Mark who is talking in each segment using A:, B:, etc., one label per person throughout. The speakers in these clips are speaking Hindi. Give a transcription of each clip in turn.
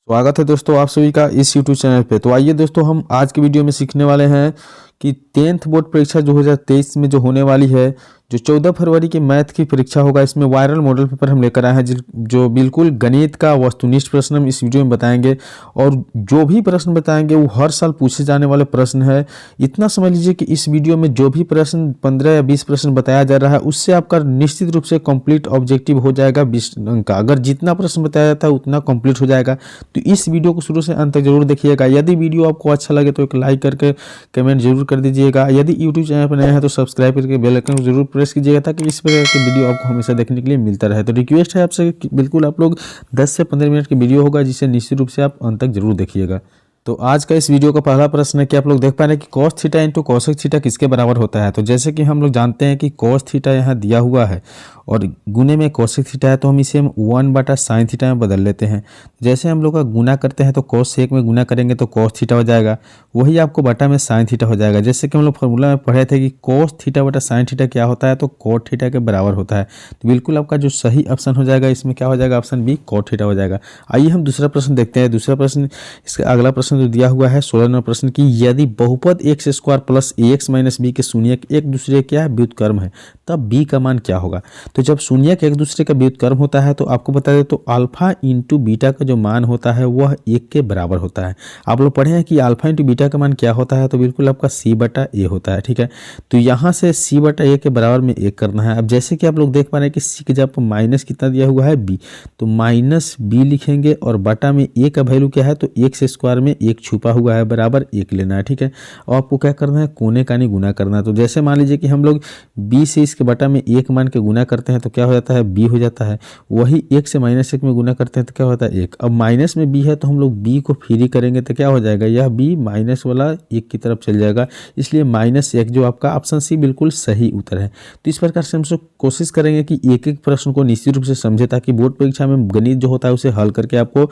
A: स्वागत है दोस्तों आप सभी का इस YouTube चैनल पे। तो आइए दोस्तों हम आज की वीडियो में सीखने वाले हैं कि 10th बोर्ड परीक्षा 2023 में जो होने वाली है, जो 14 फरवरी की मैथ की परीक्षा होगा, इसमें वायरल मॉडल पेपर हम लेकर आए हैं जो बिल्कुल गणित का वस्तुनिष्ठ प्रश्न हम इस वीडियो में बताएंगे। और जो भी प्रश्न बताएंगे वो हर साल पूछे जाने वाले प्रश्न है। इतना समझ लीजिए कि इस वीडियो में जो भी प्रश्न 15 या 20 प्रश्न बताया जा रहा है उससे आपका निश्चित रूप से कंप्लीट ऑब्जेक्टिव हो जाएगा 20 अंक का। अगर जितना प्रश्न बताया जाता है उतना कंप्लीट हो जाएगा। तो इस वीडियो को शुरू से अंत तक जरूर देखिएगा। यदि वीडियो आपको अच्छा लगे तो एक लाइक करके कमेंट जरूर कर दीजिएगा। यदि यूट्यूब चैनल पर नया है तो सब्सक्राइब करके बेल आइकन को जरूर प्रेस कीजिएगा ताकि इस प्रकार की वीडियो आपको हमेशा देखने के लिए मिलता रहे। तो रिक्वेस्ट है आपसे कि बिल्कुल आप लोग 10 से 15 मिनट की वीडियो होगा जिसे निश्चित रूप से आप अंत तक जरूर देखिएगा। तो आज का इस वीडियो का पहला प्रश्न है कि आप लोग देख पा रहे हैं कि cos theta into cosec theta किसके बराबर होता है। तो जैसे कि हम लोग जानते हैं कि cos थीटा यहाँ दिया हुआ है और गुने में कोसेक थीटा है, तो हम इसे 1/sin थीटा में बदल लेते हैं। जैसे हम लोग का गुना करते हैं तो cos सेक में गुना करेंगे तो cos थीटा हो जाएगा, वही आपको बटा में sin थीटा हो जाएगा। जैसे कि हम लोग फॉर्मूला में पढ़े थे कि cos थीटा बटा sin थीटा क्या होता है, तो cot थीटा के बराबर होता है। तो बिल्कुल आपका जो सही ऑप्शन हो जाएगा इसमें क्या हो जाएगा, ऑप्शन बी cot थीटा हो जाएगा। आइए हम दूसरा प्रश्न देखते हैं। दूसरा प्रश्न, इसका अगला प्रश्न जो दिया हुआ है 16 नंबर प्रश्न की, यदि बहुपद x square plus ax minus B के शून्यक एक दूसरे क्या है, व्युत्क्रम है, तब b का मान क्या होगा। तो जब शून्यक एक दूसरे का व्युत्क्रम होता है तो आपको बता दें तो अल्फा इंटू बीटा का जो मान होता है वह 1 के बराबर होता है। आप लोग पढ़े हैं कि अल्फा इंटू बीटा का मान क्या होता है, तो बिल्कुल आपका c/a होता है। ठीक है, तो यहाँ से c/a के बराबर में 1 करना है। अब जैसे कि आप लोग देख पा रहे हैं कि c के जब माइनस कितना दिया हुआ है b, तो माइनस b लिखेंगे और बटा में a का वैल्यू क्या है, तो एक्स स्क्वायर में 1 छुपा हुआ है बराबर 1 लेना है। ठीक है, और आपको क्या करना है, कोने का नहीं गुना करना है। तो जैसे मान लीजिए कि हम लोग b से इसके बटा में 1 मान के गुना करते हैं तो क्या हो जाता है, b हो जाता है। वही 1 से -1 में गुना करते हैं तो क्या होता है, 1। अब माइनस में b है तो हम लोग b को फ्री करेंगे तो क्या हो जाएगा, यह b माइनस वाला 1 की तरफ चल जाएगा, इसलिए -1 जो आपका ऑप्शन सी बिल्कुल सही उत्तर है। तो इस प्रकार से हम सब कोशिश करेंगे कि एक एक प्रश्न को निश्चित रूप से समझे ताकि बोर्ड परीक्षा में गणित जो होता है उसे हल करके आपको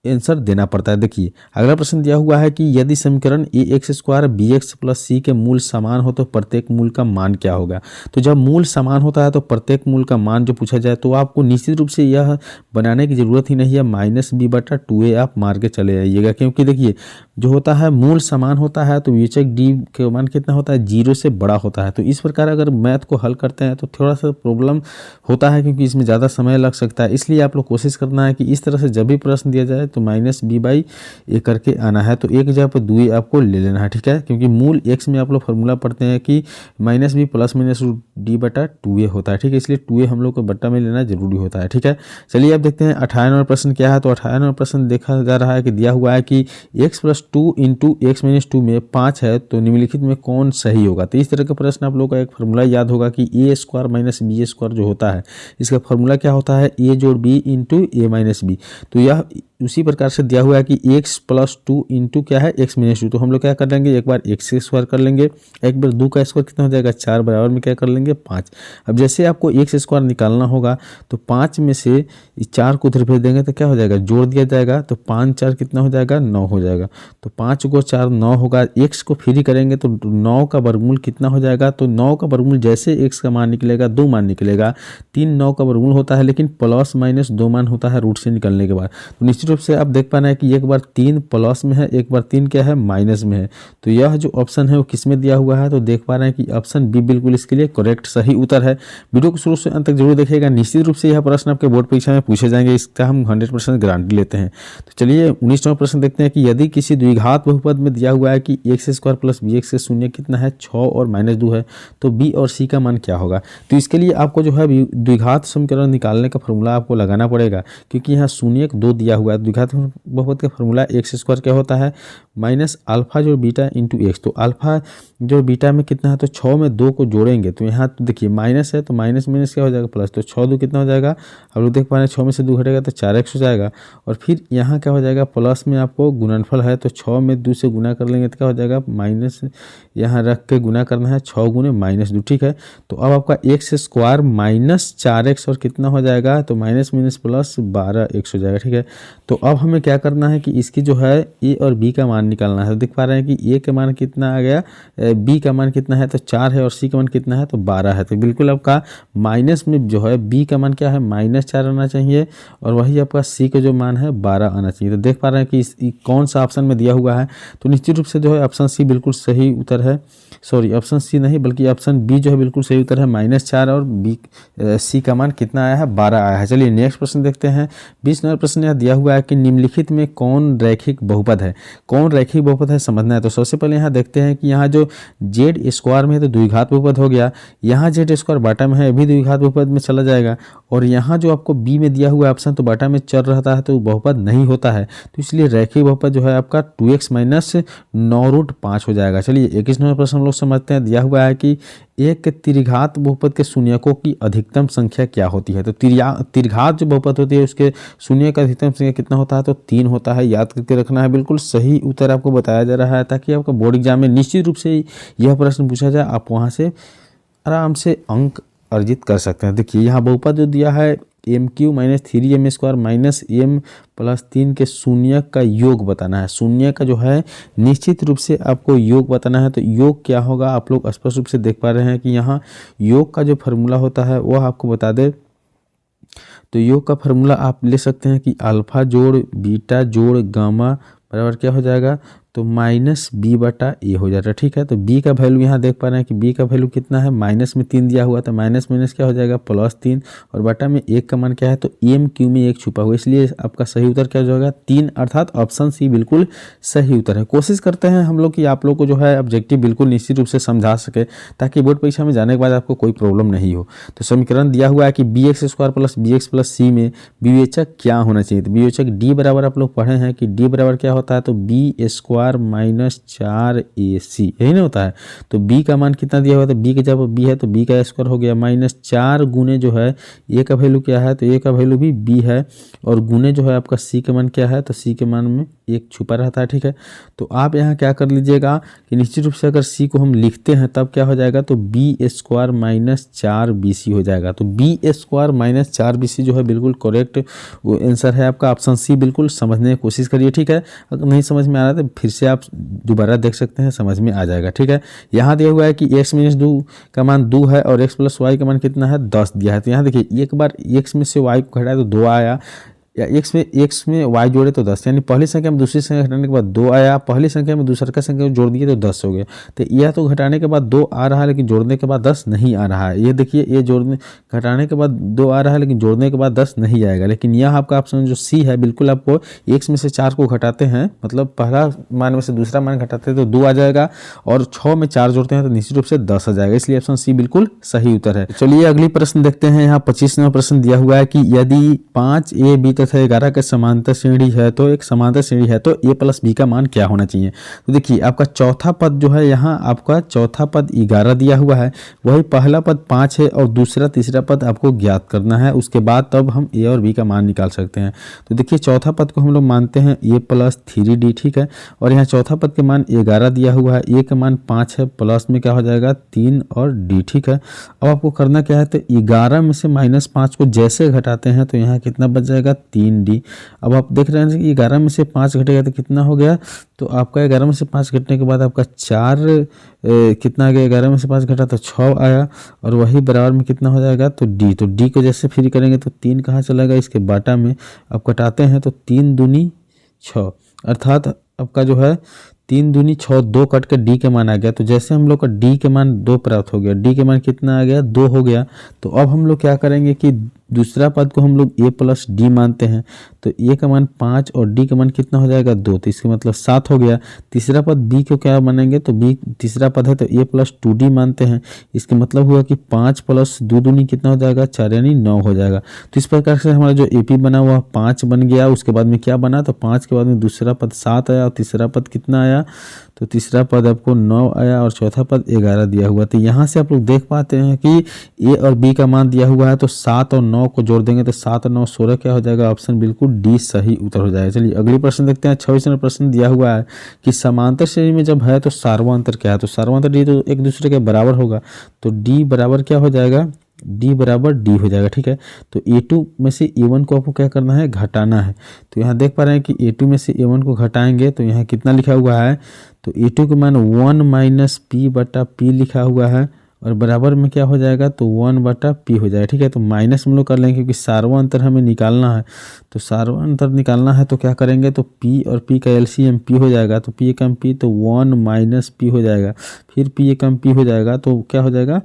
A: आंसर देना पड़ता है। देखिए अगला प्रश्न दिया हुआ है कि यदि समीकरण ax² bx प्लस c के मूल समान हो तो प्रत्येक मूल का मान क्या होगा। तो जब मूल समान होता है तो प्रत्येक मूल का मान जो पूछा जाए तो आपको निश्चित रूप से यह बनाने की जरूरत ही नहीं है, -b/2a आप मार के चले आइएगा। क्योंकि देखिए जो होता है मूल समान होता है तो विचक d के मान कितना होता है, 0 से बड़ा होता है। तो इस प्रकार अगर मैथ को हल करते हैं तो थोड़ा सा प्रॉब्लम होता है क्योंकि इसमें ज़्यादा समय लग सकता है। इसलिए आप लोग कोशिश करना है कि इस तरह से जब भी प्रश्न दिया जाए तो -b/a करके आना है। तो एक जगह पर 2 आपको ले लेना है। ठीक है, क्योंकि मूल x में आप लोग फार्मूला पढ़ते हैं कि -b ± d/2a होता है। ठीक है, इसलिए 2a हम लोग को बट्टा में लेना जरूरी होता है। ठीक है, चलिए अब देखते हैं 18 नंबर प्रश्न क्या है। तो 18 नंबर प्रश्न देखा जा रहा है कि दिया हुआ है कि x + 2 × x - 2 में 5 है तो निम्नलिखित में कौन सही होगा। तो इस तरह का प्रश्न आप लोग का एक फार्मूला याद होगा कि a² - b² जो होता है इसका फार्मूला क्या होता है, a जोड़ b × a - b। तो यह उसी प्रकार से दिया हुआ है कि x + 2 × क्या है, x - 2। तो हम लोग क्या कर लेंगे, एक बार x² कर लेंगे, एक बार 2 का स्क्वायर कितना हो जाएगा, 4 बराबर में क्या कर लेंगे, 5। अब जैसे आपको x² निकालना होगा तो 5 में से 4 को उधर भेज देंगे तो क्या हो जाएगा, जोड़ दिया जाएगा तो 5 × 4 कितना हो जाएगा, 9 हो जाएगा। तो 5 × 4 9 होगा। x को फ्री करेंगे तो 9 का वर्गमूल कितना हो जाएगा, तो 9 का वर्गमूल जैसे x का मान निकलेगा 2 मान निकलेगा। 3 9 का वर्गमूल होता है लेकिन ±2 मान होता है रूट से निकलने के बाद। तो निश्चित रूप से आप देख पाना है कि एक बार 3 प्लस में है, एक बार 3 क्या है, माइनस में है। तो यह जो ऑप्शन है वो किस में दिया हुआ है, तो देख पा रहे हैं कि ऑप्शन बी बिल्कुल इसके लिए करेक्ट सही उत्तर है। वीडियो को शुरू से अंत तक जरूर देखिएगा। निश्चित रूप से यह प्रश्न आपके बोर्ड परीक्षा में पूछे जाएंगे, इसका हम 100% गारंटी लेते हैं। तो चलिए 19 नंबर प्रश्न देखते हैं कि यदि किसी द्विघात बहुपद में दिया हुआ है कि x² + bx के शून्य कितना है, 6 और -2 है, तो b और c का मान क्या होगा। तो इसके लिए आपको जो है द्विघात समीकरण निकालने का फॉर्मूला आपको लगाना पड़ेगा क्योंकि यहाँ शून्य 2 दिया हुआ है। द्विघात बहुपद का फॉर्मूला x² क्या होता है, -α जो बीटा × x। तो अल्फा जो बीटा में कितना है, तो 6 में 2 को जोड़ेंगे तो यहाँ तो देखिए माइनस है तो माइनस माइनस क्या हो जाएगा, प्लस। तो 6 2 कितना हो जाएगा, आप लोग देख पा रहे हैं 6 में से 2 घटेगा तो 4x हो जाएगा। और फिर यहाँ क्या हो जाएगा, प्लस में आपको गुणनफल है तो 6 में 2 से गुना कर लेंगे तो क्या हो जाएगा, माइनस यहाँ रख के गुना करना है, 6 × -2। ठीक है, तो अब आपका x² - 4x और कितना हो जाएगा, तो माइनस प्लस 12x हो जाएगा। ठीक है, तो अब हमें क्या करना है कि इसकी जो है ए और बी का मान निकालना है। तो देख पा रहे हैं कि ए का मान कितना आ गया, बी का मान कितना है तो 4 है, और सी का मान कितना है तो 12 है। तो बिल्कुल आपका माइनस में जो है बी का मान क्या है -4 आना चाहिए, और वही आपका सी का जो मान है 12 आना चाहिए। तो देख पा रहे हैं कि कौन सा ऑप्शन में दिया हुआ है। तो निश्चित रूप से जो है ऑप्शन सी बिल्कुल सही उत्तर है। सॉरी, ऑप्शन सी नहीं बल्कि ऑप्शन बी जो है बिल्कुल सही उत्तर है, -4, और बी सी का मान कितना आया है 12 आया है। चलिए नेक्स्ट प्रश्न देखते हैं। 20 नंबर प्रश्न यहाँ दिया हुआ है कि निम्नलिखित में कौन रैखिक बहुपद है। कौन रैखिक बहुपद है समझना है। तो सबसे पहले यहाँ देखते हैं कि यहाँ जो जेड स्क्वायर में है तो द्विघात बहुपद हो गया, यहाँ जेड स्क्वायर बाटा में है अभी द्विघात बहुपद में चला जाएगा, और यहाँ जो आपको बी में दिया हुआ ऑप्शन तो बाटा में चल रहता है तो बहुपद नहीं होता है, तो इसलिए रैखिक बहुपद जो है आपका 2x - 9√5 हो जाएगा। चलिए 21 नंबर प्रश्न हम लोग समझते हैं। दिया हुआ है कि एक त्रिघात बहुपद के शून्यकों की अधिकतम संख्या क्या होती है। तो त्रिघात जो बहुपद होती है उसके शून्य का अधिकतम संख्या कितना होता है तो 3 होता है। याद करके रखना है, बिल्कुल सही उत्तर आपको बताया जा रहा है, ताकि आपका बोर्ड एग्जाम में निश्चित रूप से यह प्रश्न पूछा जाए, आप वहाँ से आराम से अंक अर्जित कर सकते हैं। देखिए यहाँ बहुपद जो दिया है m³ - 3m² - m + 3 के शून्य का योग बताना है। शून्य का जो है निश्चित रूप से आपको योग बताना है। तो योग क्या होगा आप लोग स्पष्ट रूप से देख पा रहे हैं कि यहाँ योग का जो फार्मूला होता है वह आपको बता दे। तो योग का फार्मूला आप ले सकते हैं कि अल्फा जोड़ बीटा जोड़ गामा बराबर क्या हो जाएगा तो -b/a हो जाएगा। ठीक है, तो b का वैल्यू यहाँ देख पा रहे हैं कि b का वैल्यू कितना है, माइनस में 3 दिया हुआ, तो माइनस माइनस क्या हो जाएगा +3, और बटा में 1 का मान क्या है तो m³ में 1 छुपा हुआ, इसलिए आपका सही उत्तर क्या हो जाएगा 3, अर्थात ऑप्शन सी बिल्कुल सही उत्तर है। कोशिश करते हैं हम लोग कि आप लोग को जो है ऑब्जेक्टिव बिल्कुल निश्चित रूप से समझा सके, ताकि बोर्ड परीक्षा में जाने के बाद आपको कोई प्रॉब्लम नहीं हो। तो समीकरण दिया हुआ है कि bx² + bx + c में विवेचक क्या होना चाहिए। तो विवेचक d बराबर आप लोग पढ़े हैं कि d बराबर क्या होता है तो b² - 4ac, यही ना होता है। तो b का मान कितना दिया हुआ है तो b के जब b है तो b का स्क्वायर हो गया, -4 गुने जो है a का वैल्यू क्या है तो a का वैल्यू भी b है, और गुने जो है आपका c का मान क्या है तो c के मान में 1 छुपा रहता है। ठीक है, तो आप यहाँ क्या कर लीजिएगा कि निश्चित रूप से अगर c को हम लिखते हैं तब क्या हो जाएगा तो b² - 4bc हो जाएगा। तो b² - 4bc जो है बिल्कुल करेक्ट आंसर है आपका, ऑप्शन सी बिल्कुल समझने की कोशिश करिए। ठीक है, अगर नहीं समझ में आ रहा है तो फिर से आप दोबारा देख सकते हैं, समझ में आ जाएगा। ठीक है, यहाँ दिया हुआ है कि x - 2 का मान 2 है और x + y का मान कितना है 10 दिया है। तो यहाँ देखिए एक बार x में से y को घटाया तो 2 आया, या x में y जोड़े तो 10, यानी पहली संख्या में दूसरी संख्या घटाने के बाद 2 आया, पहली संख्या में दूसरा का संख्या जोड़ दिए तो 10 हो गया। तो यह तो घटाने के बाद 2 आ रहा है लेकिन जोड़ने के बाद 10 नहीं आ रहा है। ये देखिए ये घटाने के बाद 2 आ रहा है लेकिन जोड़ने के बाद 10 नहीं आएगा। लेकिन यह आपका ऑप्शन जो सी है बिल्कुल आपको x में से 4 को घटाते हैं, मतलब पहला मान में से दूसरा मान घटाते हैं तो 2 आ जाएगा, और 6 में 4 जोड़ते हैं तो निश्चित रूप से 10 आ जाएगा, इसलिए ऑप्शन सी बिल्कुल सही उत्तर है। चलिए अगली प्रश्न देखते हैं। यहाँ 25 नंबर प्रश्न दिया हुआ है कि यदि 5a b तथा 11 के समांतर श्रेणी है तो एक समांतर श्रेणी है तो a + b का मान क्या होना चाहिए। तो देखिए आपका चौथा पद जो है, यहाँ आपका चौथा पद 11 दिया हुआ है, वही पहला पद 5 है और दूसरा तीसरा पद आपको ज्ञात करना है, उसके बाद तब हम a और b का मान निकाल सकते हैं। तो देखिए चौथा पद को हम लोग मानते हैं a + 3d। ठीक है, और यहाँ चौथा पद के मान 11 दिया हुआ है, a का मान 5 है, प्लस में क्या हो जाएगा 3 और d। ठीक है, अब आपको करना क्या है तो 11 में से -5 को जैसे घटाते हैं तो यहाँ कितना बच जाएगा 3d। अब आप देख रहे हैं कि 11 में से 5 घटेगा तो कितना हो गया, तो आपका 11 में से 5 घटने के बाद आपका 4 कितना आ गया, 11 में से 5 घटा तो 6 आया, और वही बराबर में कितना हो जाएगा तो d को जैसे फ्री करेंगे तो 3 कहाँ चलेगा, इसके बाटा में आप कटाते हैं तो 3 दूनी 6, अर्थात आपका जो है 3 दूनी 6, 2 कट के d के मान आ गया। तो जैसे हम लोग का d के मान 2 प्राप्त हो गया, d के मान कितना आ गया 2 हो गया। तो अब हम लोग क्या करेंगे कि दूसरा पद को हम लोग a + d मानते हैं, तो a का मान 5 और d का मान कितना हो जाएगा 2, तो इसका मतलब 7 हो गया। तीसरा पद b को क्या मानेंगे तो b तीसरा पद है तो a + 2d मानते हैं, इसका मतलब हुआ कि 5 + 2 दूनी कितना हो जाएगा 4 यानी 9 हो जाएगा। तो इस प्रकार से हमारा जो AP बना हुआ 5 बन गया, उसके बाद में क्या बना तो 5 के बाद में दूसरा पद 7 आया और तीसरा पद कितना आया तो तीसरा पद आपको 9 आया और चौथा पद 11 दिया हुआ। तो यहाँ से आप लोग देख पाते हैं कि a और b का मान दिया हुआ है, तो 7 और 9 को जोड़ देंगे तो 7 और 9 16 क्या हो जाएगा, ऑप्शन बिल्कुल डी सही उत्तर हो जाएगा। चलिए अगली प्रश्न देखते हैं। 26 नंबर प्रश्न दिया हुआ है कि समांतर श्रेणी में जब है तो सार्वंतर क्या है। तो सार्वंतर डी तो एक दूसरे के बराबर होगा, तो डी बराबर क्या हो जाएगा डी बराबर डी हो जाएगा। ठीक है, तो A2 में से A1 को आपको क्या करना है, घटाना है। तो यहाँ देख पा रहे हैं कि A2 में से A1 को घटाएंगे तो यहाँ कितना लिखा हुआ है, तो A2 का मान 1 माइनस पी बटा पी लिखा हुआ है और बराबर में क्या हो जाएगा, तो 1 बटा पी हो जाएगा। ठीक है, तो माइनस हम लोग कर लेंगे क्योंकि सार्वत्रिक अंतर हमें निकालना है। तो सार्वत्रिक अंतर निकालना है तो क्या करेंगे, तो पी और पी का एलसीएम पी हो जाएगा, तो पी एकम पी तो 1 माइनस पी हो जाएगा, फिर पी एकम पी हो जाएगा तो क्या हो जाएगा,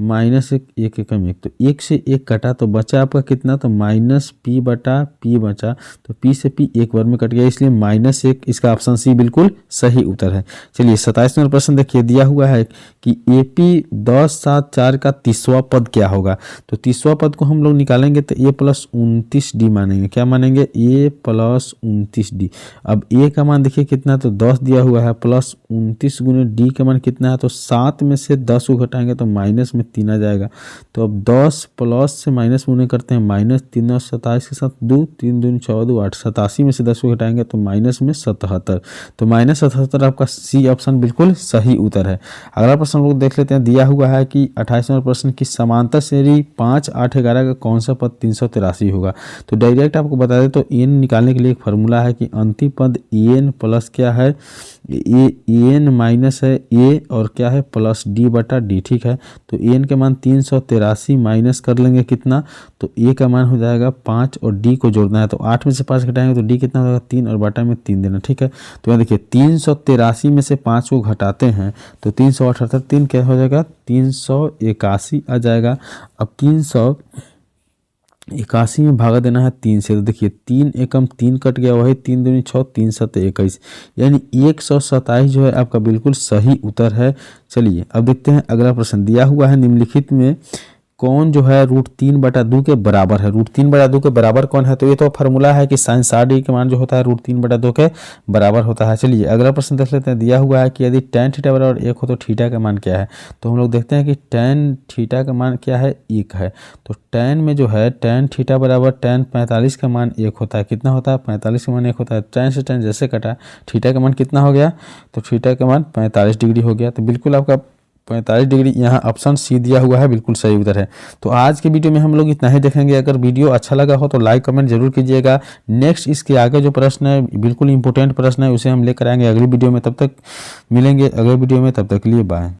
A: माइनस एक एकम एक, तो एक से एक कटा तो बचा आपका कितना, तो माइनस पी बटा पी बचा, तो पी से पी एक बार में कट गया, इसलिए माइनस एक, इसका ऑप्शन सी बिल्कुल सही उत्तर है। चलिए 27 नंबर प्रश्न देखिए, दिया हुआ है कि AP 10 7 4 का 30वां पद क्या होगा। तो 30वां पद को हम लोग निकालेंगे तो A प्लस 29D मानेंगे। क्या मानेंगे, A प्लस 29D। अब A का मान देखिए कितना, तो 10 दिया हुआ है, प्लस 29 गुने D का मान कितना है, तो 7 में से 10 को घटाएंगे तो माइनस में 3 आ जाएगा। तो अब 10 प्लस से माइनस में करते हैं, माइनस 3 और 27 के साथ 2 3 दूनी 14 8, 87 में से 10 को घटाएंगे तो माइनस में 77। तो माइनस 77 आपका सी ऑप्शन बिल्कुल सही उत्तर है। अगला प्रश्न लोग देख लेते हैं, दिया हुआ है कि 28 नंबर प्रश्न की समांतर श्रेणी 5 8 11 का कौन सा पद 383 होगा। तो डायरेक्ट आपको बता दें तो एन निकालने के लिए एक फार्मूला है कि अंतिम पद एन प्लस क्या है, एन माइनस है ए और क्या है प्लस डी बटा डी। ठीक है, तो एन के मान 383 माइनस कर लेंगे कितना, तो ए का मान हो जाएगा 5 और डी को जोड़ना है, तो 8 में से 5 घटाएंगे तो डी कितना हो जाएगा 3 और बटा में 3 देना। ठीक है, तो यहाँ देखिए 383 में से 5 को घटाते हैं तो 378, 3 क्या हो जाएगा 381 आ जाएगा। अब 381 में भागा देना है 3 से, तो देखिए 3 एकम 3 कट गया, वही 3 दूनी 6 3 7 21, यानी 127 जो है आपका बिल्कुल सही उत्तर है। चलिए अब देखते हैं अगला प्रश्न, दिया हुआ है निम्नलिखित में कौन जो है √3/2 के बराबर है। √3/2 के बराबर कौन है, तो ये तो फार्मूला है कि साइन 60 के मान जो होता है √3/2 के बराबर होता है। चलिए अगला प्रश्न देख लेते हैं, दिया हुआ है कि यदि tan थीटा बराबर 1 हो तो थीटा का मान क्या है। तो हम लोग देखते हैं कि tan थीटा का मान क्या है, 1 है। तो tan में जो है tan थीटा बराबर tan 45 का मान 1 होता है। कितना होता है, 45 का मान 1 होता है। tan से tan जैसे कटा, थीटा का मान कितना हो गया, तो थीटा का मान 45 डिग्री हो गया। तो बिल्कुल आपका 45 डिग्री यहाँ ऑप्शन सी दिया हुआ है, बिल्कुल सही उत्तर है। तो आज के वीडियो में हम लोग इतना ही देखेंगे। अगर वीडियो अच्छा लगा हो तो लाइक कमेंट जरूर कीजिएगा। नेक्स्ट इसके आगे जो प्रश्न है बिल्कुल इंपॉर्टेंट प्रश्न है, उसे हम लेकर आएंगे अगली वीडियो में। तब तक मिलेंगे अगले वीडियो में, तब तक के लिए बाय।